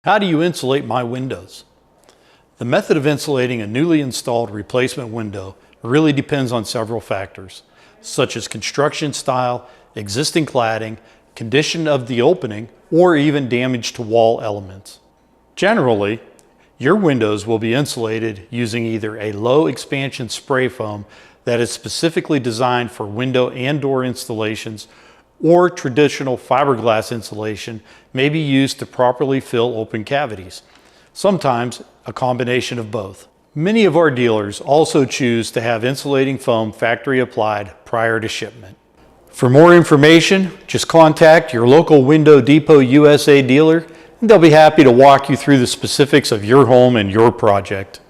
How do you insulate my windows? The method of insulating a newly installed replacement window really depends on several factors, such as construction style, existing cladding, condition of the opening, or even damage to wall elements. Generally, your windows will be insulated using either a low expansion spray foam that is specifically designed for window and door installations, or traditional fiberglass insulation may be used to properly fill open cavities. Sometimes a combination of both. Many of our dealers also choose to have insulating foam factory applied prior to shipment. For more information, just contact your local Window Depot USA dealer, and they'll be happy to walk you through the specifics of your home and your project.